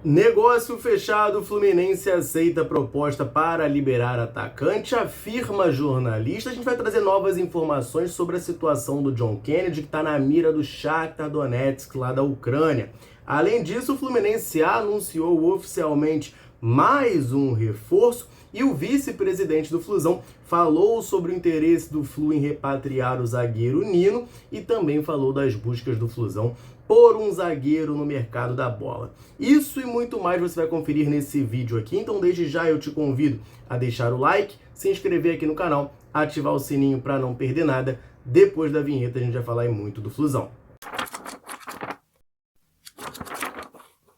Negócio fechado, Fluminense aceita proposta para liberar atacante, afirma jornalista. A gente vai trazer novas informações sobre a situação do John Kennedy, que está na mira do Shakhtar Donetsk, lá da Ucrânia. Além disso, o Fluminense anunciou oficialmente mais um reforço e o vice-presidente do Flusão falou sobre o interesse do Flu em repatriar o zagueiro Nino e também falou das buscas do Flusão por um zagueiro no mercado da bola. Isso e muito mais você vai conferir nesse vídeo aqui, então desde já eu te convido a deixar o like, se inscrever aqui no canal, ativar o sininho para não perder nada. Depois da vinheta a gente vai falar muito do Flusão.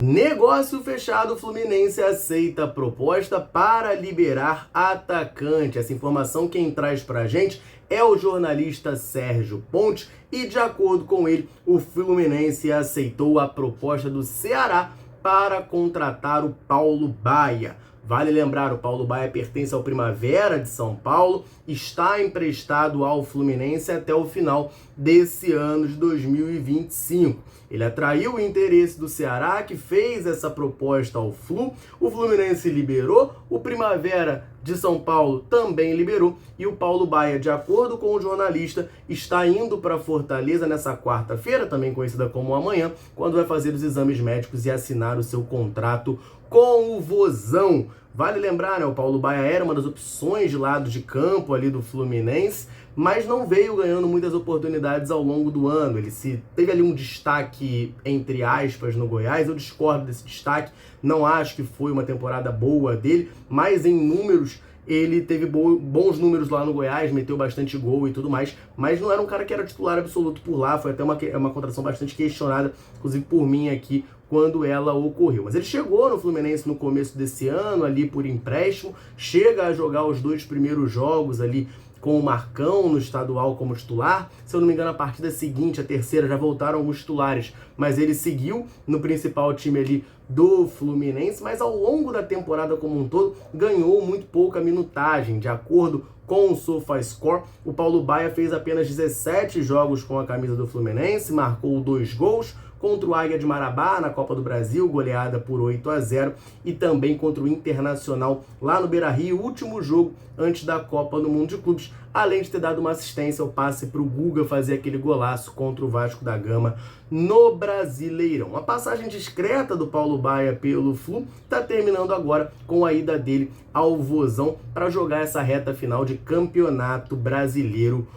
Negócio fechado, Fluminense aceita a proposta para liberar atacante. Essa informação quem traz pra gente é o jornalista Sérgio Ponte e, de acordo com ele, o Fluminense aceitou a proposta do Ceará para contratar o Paulo Baia. Vale lembrar, o Paulo Baia pertence ao Primavera de São Paulo, está emprestado ao Fluminense até o final desse ano de 2025. Ele atraiu o interesse do Ceará, que fez essa proposta ao Flu, o Fluminense liberou, o Primavera de São Paulo também liberou, e o Paulo Baia, de acordo com o jornalista, está indo para Fortaleza nessa quarta-feira, também conhecida como amanhã, quando vai fazer os exames médicos e assinar o seu contrato com o Vozão. Vale lembrar, né, o Paulo Baia era uma das opções de lado de campo ali do Fluminense, mas não veio ganhando muitas oportunidades ao longo do ano. Ele teve ali um destaque, entre aspas, no Goiás. Eu discordo desse destaque, não acho que foi uma temporada boa dele, mas em números ele teve bons números lá no Goiás, meteu bastante gol e tudo mais, mas não era um cara que era titular absoluto por lá. Foi até uma contratação bastante questionada, inclusive por mim aqui, quando ela ocorreu. Mas ele chegou no Fluminense no começo desse ano, ali por empréstimo, chega a jogar os 2 primeiros jogos ali com o Marcão no estadual como titular. Se eu não me engano, a partida seguinte, a terceira, já voltaram alguns titulares, mas ele seguiu no principal time ali do Fluminense, mas ao longo da temporada como um todo, ganhou muito pouca minutagem. De acordo com o SofaScore, o Paulo Baia fez apenas 17 jogos com a camisa do Fluminense, marcou 2 gols, contra o Águia de Marabá na Copa do Brasil, goleada por 8-0, e também contra o Internacional lá no Beira-Rio, último jogo antes da Copa do Mundo de Clubes, além de ter dado uma assistência ao passe para o Guga fazer aquele golaço contra o Vasco da Gama no Brasileirão. A passagem discreta do Paulo Baia pelo Flu está terminando agora com a ida dele ao Vozão para jogar essa reta final de Campeonato Brasileiro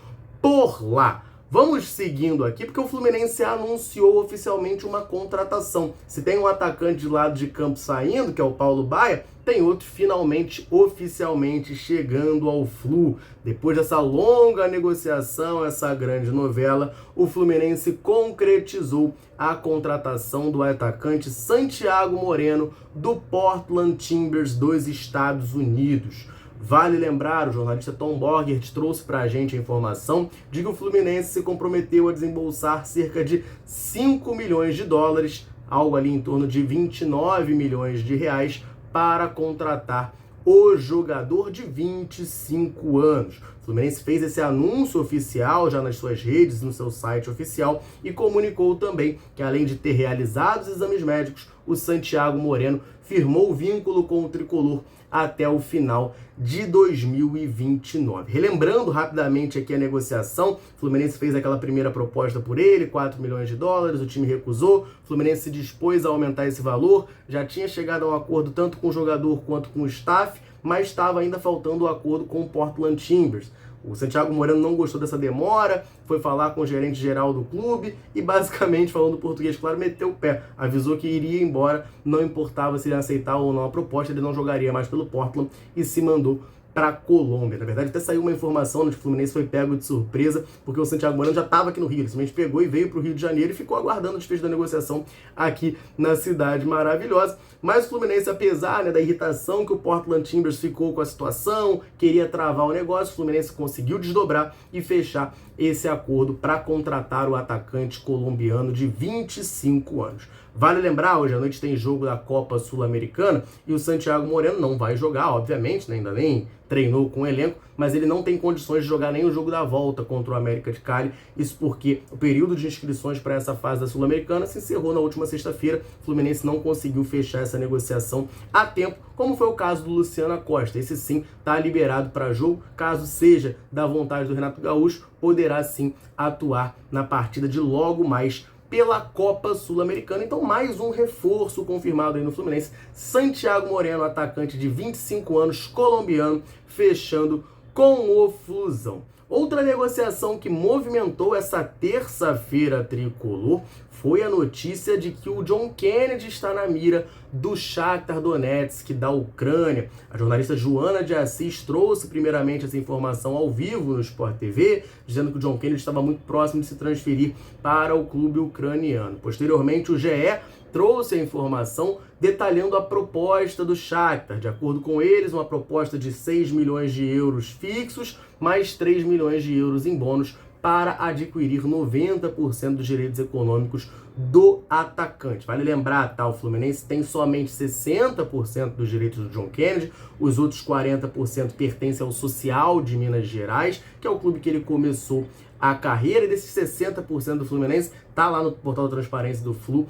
por lá. Vamos seguindo aqui, porque o Fluminense anunciou oficialmente uma contratação. Se tem um atacante de lado de campo saindo, que é o Paulo Baia, tem outro finalmente, oficialmente chegando ao Flu. Depois dessa longa negociação, essa grande novela, o Fluminense concretizou a contratação do atacante Santiago Moreno, do Portland Timbers dos Estados Unidos. Vale lembrar, o jornalista Tom Borgert trouxe para a gente a informação de que o Fluminense se comprometeu a desembolsar cerca de 5 milhões de dólares, algo ali em torno de 29 milhões de reais, para contratar o jogador de 25 anos. O Fluminense fez esse anúncio oficial já nas suas redes, no seu site oficial, e comunicou também que, além de ter realizado os exames médicos, o Santiago Moreno firmou o vínculo com o tricolor até o final de 2029. Relembrando rapidamente aqui a negociação, o Fluminense fez aquela primeira proposta por ele, 4 milhões de dólares, o time recusou, o Fluminense se dispôs a aumentar esse valor, já tinha chegado a um acordo tanto com o jogador quanto com o staff, mas estava ainda faltando o acordo com o Portland Timbers. O Santiago Moreno não gostou dessa demora, foi falar com o gerente geral do clube e, basicamente, falando português claro, meteu o pé. Avisou que iria embora, não importava se ele aceitava ou não a proposta, ele não jogaria mais pelo Portland e se mandou para a Colômbia. Na verdade, até saiu uma informação de que o Fluminense foi pego de surpresa, porque o Santiago Moreno já estava aqui no Rio. Ele simplesmente pegou e veio para o Rio de Janeiro e ficou aguardando o desfecho da negociação aqui na cidade maravilhosa. Mas o Fluminense, apesar, né, da irritação que o Portland Timbers ficou com a situação, queria travar o negócio, o Fluminense conseguiu desdobrar e fechar esse acordo para contratar o atacante colombiano de 25 anos. Vale lembrar, hoje à noite tem jogo da Copa Sul-Americana e o Santiago Moreno não vai jogar, obviamente, né? Ainda nem treinou com o elenco, mas ele não tem condições de jogar nem o jogo da volta contra o América de Cali. Isso porque o período de inscrições para essa fase da Sul-Americana se encerrou na última sexta-feira. O Fluminense não conseguiu fechar essa negociação a tempo, como foi o caso do Luciano Acosta. Esse sim está liberado para jogo, caso seja da vontade do Renato Gaúcho, poderá sim atuar na partida de logo mais pela Copa Sul-Americana. Então, mais um reforço confirmado aí no Fluminense. Santiago Moreno, atacante de 25 anos, colombiano, fechando com o Flusão. Outra negociação que movimentou essa terça-feira tricolor foi a notícia de que o John Kennedy está na mira do Shakhtar Donetsk da Ucrânia. A jornalista Joana de Assis trouxe primeiramente essa informação ao vivo no Sport TV, dizendo que o John Kennedy estava muito próximo de se transferir para o clube ucraniano. Posteriormente, o GE trouxe a informação detalhando a proposta do Shakhtar. De acordo com eles, uma proposta de 6 milhões de euros fixos, mais 3 milhões de euros em bônus para adquirir 90% dos direitos econômicos do atacante. Vale lembrar, tá? O Fluminense tem somente 60% dos direitos do John Kennedy, os outros 40% pertencem ao Social de Minas Gerais, que é o clube que ele começou a carreira, e desses 60% do Fluminense, tá lá no portal da transparência do Flu,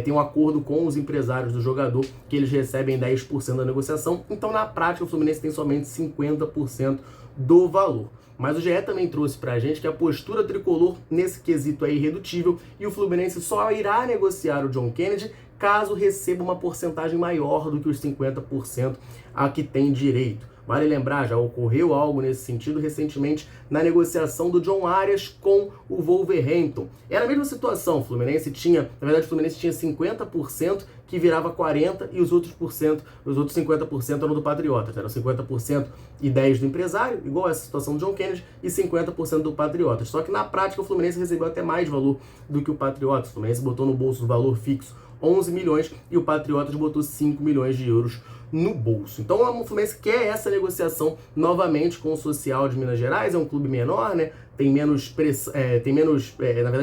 tem um acordo com os empresários do jogador, que eles recebem 10% da negociação, então na prática o Fluminense tem somente 50% do valor. Mas o GE também trouxe pra gente que a postura tricolor nesse quesito é irredutível e o Fluminense só irá negociar o John Kennedy caso receba uma porcentagem maior do que os 50% a que tem direito. Vale lembrar, já ocorreu algo nesse sentido recentemente na negociação do John Arias com o Wolverhampton. Era a mesma situação, o Fluminense tinha 50% que virava 40% e os outros 50% eram do Patriotas. Eram 50% e 10% do empresário, igual essa situação do John Kennedy, e 50% do Patriotas. Só que na prática o Fluminense recebeu até mais valor do que o Patriotas. O Fluminense botou no bolso do valor fixo 11 milhões e o Patriotas botou 5 milhões de euros no bolso. Então o Fluminense quer essa negociação novamente com o Social de Minas Gerais, é um clube menor, né? Tem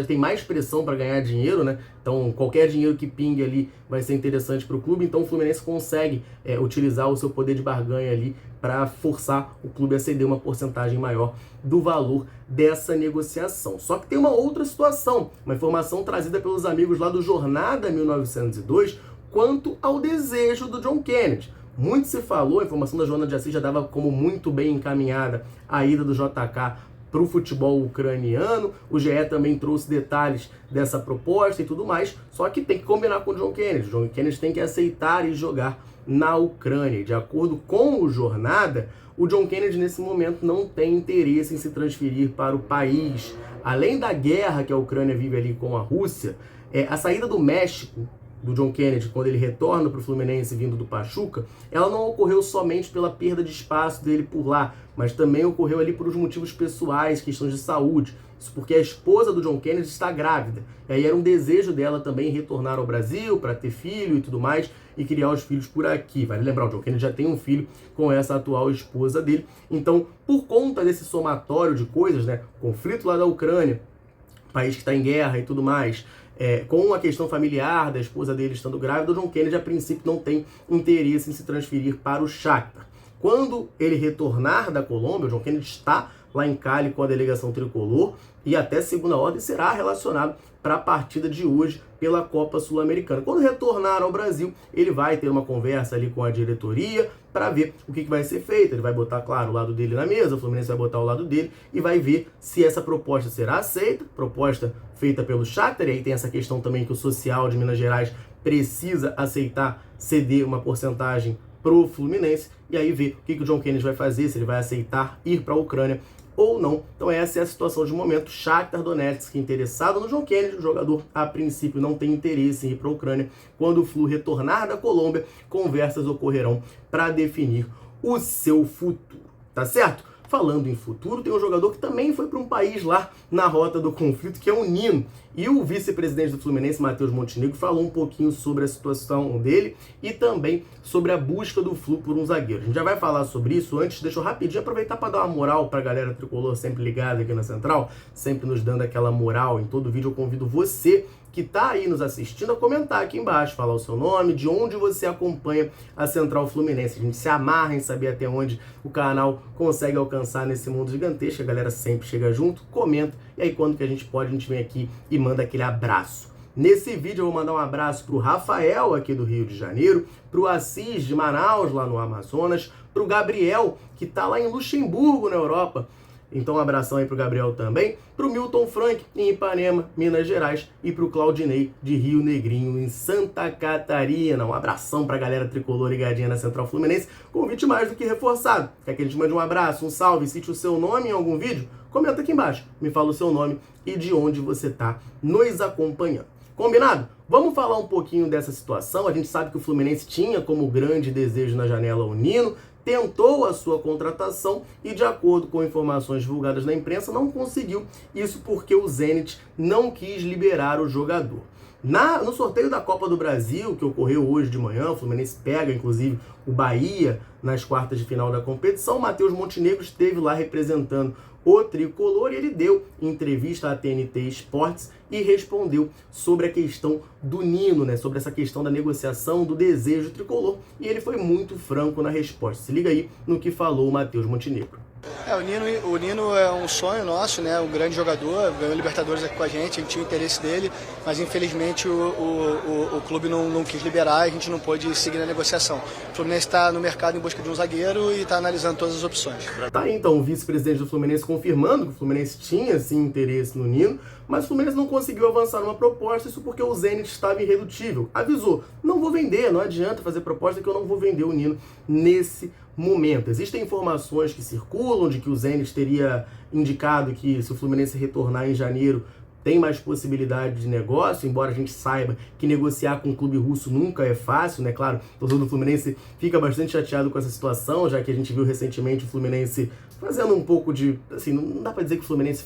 tem mais pressão para ganhar dinheiro, né? Então qualquer dinheiro que pingue ali vai ser interessante para o clube, então o Fluminense consegue utilizar o seu poder de barganha ali para forçar o clube a ceder uma porcentagem maior do valor dessa negociação. Só que tem uma outra situação, uma informação trazida pelos amigos lá do Jornada 1902, quanto ao desejo do John Kennedy. Muito se falou, a informação da Joana de Assis já dava como muito bem encaminhada a ida do JK para o futebol ucraniano. O GE também trouxe detalhes dessa proposta e tudo mais, só que tem que combinar com o John Kennedy. O John Kennedy tem que aceitar e jogar na Ucrânia. De acordo com o Jornada, o John Kennedy nesse momento não tem interesse em se transferir para o país. Além da guerra que a Ucrânia vive ali com a Rússia, a saída do México do John Kennedy, quando ele retorna para o Fluminense vindo do Pachuca, ela não ocorreu somente pela perda de espaço dele por lá, mas também ocorreu ali por motivos pessoais, questões de saúde. Isso porque a esposa do John Kennedy está grávida. E aí era um desejo dela também retornar ao Brasil para ter filho e tudo mais e criar os filhos por aqui. Vale lembrar, o John Kennedy já tem um filho com essa atual esposa dele. Então, por conta desse somatório de coisas, né, conflito lá da Ucrânia, país que está em guerra e tudo mais, com a questão familiar da esposa dele estando grávida, o John Kennedy a princípio não tem interesse em se transferir para o Shakhtar. Quando ele retornar da Colômbia, o John Kennedy está lá em Cali com a delegação tricolor e até segunda ordem será relacionado para a partida de hoje pela Copa Sul-Americana. Quando retornar ao Brasil, ele vai ter uma conversa ali com a diretoria para ver o que vai ser feito. Ele vai botar, claro, o lado dele na mesa, o Fluminense vai botar o lado dele e vai ver se essa proposta será aceita, proposta feita pelo Shakhtar, e aí tem essa questão também que o Social de Minas Gerais precisa aceitar ceder uma porcentagem pro Fluminense, e aí ver o que o John Kennedy vai fazer, se ele vai aceitar ir para a Ucrânia ou não. Então essa é a situação de momento. Shakhtar Donetsk interessado no John Kennedy, o jogador a princípio não tem interesse em ir para a Ucrânia. Quando o Flu retornar da Colômbia, conversas ocorrerão para definir o seu futuro, tá certo? Falando em futuro, tem um jogador que também foi para um país lá na rota do conflito, que é o Nino. E o vice-presidente do Fluminense, Matheus Montenegro, falou um pouquinho sobre a situação dele e também sobre a busca do Flu por um zagueiro. A gente já vai falar sobre isso. Antes, deixa eu rapidinho aproveitar para dar uma moral para a galera tricolor sempre ligada aqui na Central, sempre nos dando aquela moral. Em todo vídeo eu convido você que está aí nos assistindo a comentar aqui embaixo, falar o seu nome, de onde você acompanha a Central Fluminense. A gente se amarra em saber até onde o canal consegue alcançar nesse mundo gigantesco. A galera sempre chega junto, comenta, e aí quando que a gente pode, a gente vem aqui e manda aquele abraço. Nesse vídeo eu vou mandar um abraço para o Rafael, aqui do Rio de Janeiro, para o Assis, de Manaus, lá no Amazonas, para o Gabriel, que está lá em Luxemburgo, na Europa. Então um abração aí para o Gabriel também, para o Milton Frank, em Ipanema, Minas Gerais, e para o Claudinei, de Rio Negrinho, em Santa Catarina. Um abração para a galera tricolor ligadinha na Central Fluminense. Convite mais do que reforçado. Quer que a gente mande um abraço, um salve, cite o seu nome em algum vídeo? Comenta aqui embaixo, me fala o seu nome e de onde você está nos acompanhando. Combinado? Vamos falar um pouquinho dessa situação. A gente sabe que o Fluminense tinha como grande desejo na janela o Nino, tentou a sua contratação e, de acordo com informações divulgadas na imprensa, não conseguiu. Isso porque o Zenit não quis liberar o jogador. No sorteio da Copa do Brasil, que ocorreu hoje de manhã, o Fluminense pega, inclusive, o Bahia nas quartas de final da competição. O Matheus Montenegro esteve lá representando o tricolor e ele deu entrevista à TNT Esportes e respondeu sobre a questão do Nino, né? Sobre essa questão da negociação, do desejo tricolor. E ele foi muito franco na resposta. Se liga aí no que falou o Matheus Montenegro. O Nino é um sonho nosso, né? Um grande jogador, ganhou Libertadores aqui com a gente tinha o interesse dele, mas infelizmente o clube não quis liberar, a gente não pôde seguir na negociação. O Fluminense está no mercado em busca de um zagueiro e está analisando todas as opções. Tá aí, então, o vice-presidente do Fluminense confirmando que o Fluminense tinha, sim, interesse no Nino, mas o Fluminense não conseguiu avançar numa proposta, isso porque o Zenit estava irredutível. Avisou, não vou vender, não adianta fazer proposta que eu não vou vender o Nino nesse momento. Existem informações que circulam de que o Zenit teria indicado que se o Fluminense retornar em janeiro tem mais possibilidade de negócio, embora a gente saiba que negociar com um clube russo nunca é fácil, né? Claro, o torcedor do Fluminense fica bastante chateado com essa situação, já que a gente viu recentemente o Fluminense fazendo um pouco de... Assim, não dá pra dizer que o Fluminense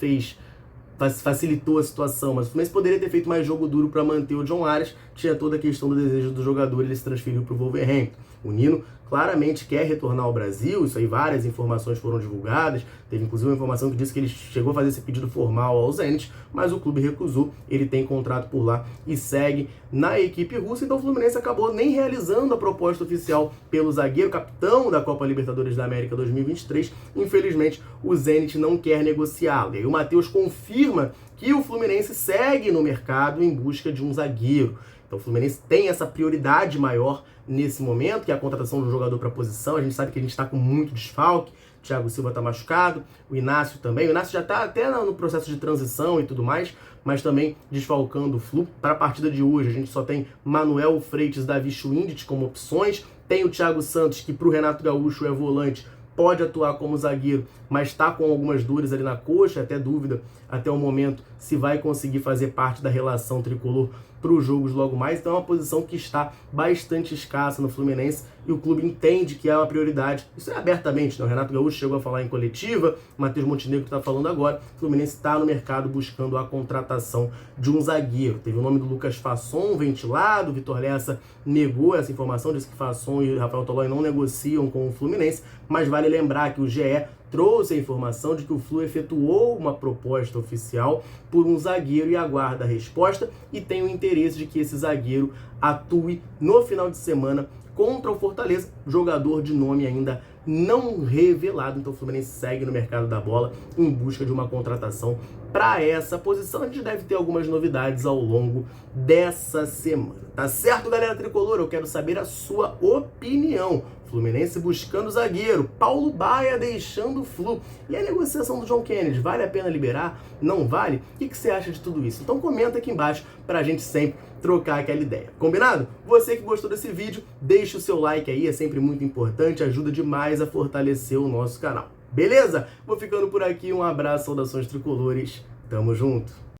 facilitou a situação, mas o Fluminense poderia ter feito mais jogo duro para manter o John Arias. Tinha toda a questão do desejo do jogador, ele se transferiu para o Wolverhampton. O Nino claramente quer retornar ao Brasil, isso aí várias informações foram divulgadas, teve inclusive uma informação que disse que ele chegou a fazer esse pedido formal ao Zenit, mas o clube recusou, ele tem contrato por lá e segue na equipe russa, então o Fluminense acabou nem realizando a proposta oficial pelo zagueiro, capitão da Copa Libertadores da América 2023, infelizmente o Zenit não quer negociá-lo. E aí o Matheus confirma que o Fluminense segue no mercado em busca de um zagueiro. Então o Fluminense tem essa prioridade maior nesse momento, que é a contratação do jogador para a posição. A gente sabe que a gente está com muito desfalque, o Thiago Silva está machucado, o Inácio também. O Inácio já está até no processo de transição e tudo mais, mas também desfalcando o Flu. Para a partida de hoje, a gente só tem Manuel Freitas, Davi Schwindt como opções. Tem o Thiago Santos, que para o Renato Gaúcho é volante, pode atuar como zagueiro, mas está com algumas dores ali na coxa, até dúvida até o momento se vai conseguir fazer parte da relação tricolor para os jogos logo mais. Então é uma posição que está bastante escassa no Fluminense e o clube entende que é uma prioridade. Isso é abertamente, né? O Renato Gaúcho chegou a falar em coletiva, o Matheus Montenegro está falando agora. O Fluminense está no mercado buscando a contratação de um zagueiro. Teve o nome do Lucas Fasson ventilado, o Vitor Lessa negou essa informação, disse que Fasson e Rafael Tolói não negociam com o Fluminense, mas vale lembrar que o GE trouxe a informação de que o Flu efetuou uma proposta oficial por um zagueiro e aguarda a resposta e tem o interesse de que esse zagueiro atue no final de semana contra o Fortaleza, jogador de nome ainda não revelado. Então o Fluminense segue no mercado da bola em busca de uma contratação para essa posição. A gente deve ter algumas novidades ao longo dessa semana. Tá certo, galera tricolor? Eu quero saber a sua opinião. Fluminense buscando zagueiro, Paulo Baia deixando o Flu. E a negociação do John Kennedy, vale a pena liberar? Não vale? O que você acha de tudo isso? Então comenta aqui embaixo pra gente sempre trocar aquela ideia. Combinado? Você que gostou desse vídeo, deixa o seu like aí, é sempre muito importante, ajuda demais a fortalecer o nosso canal. Beleza? Vou ficando por aqui, um abraço, saudações tricolores, tamo junto!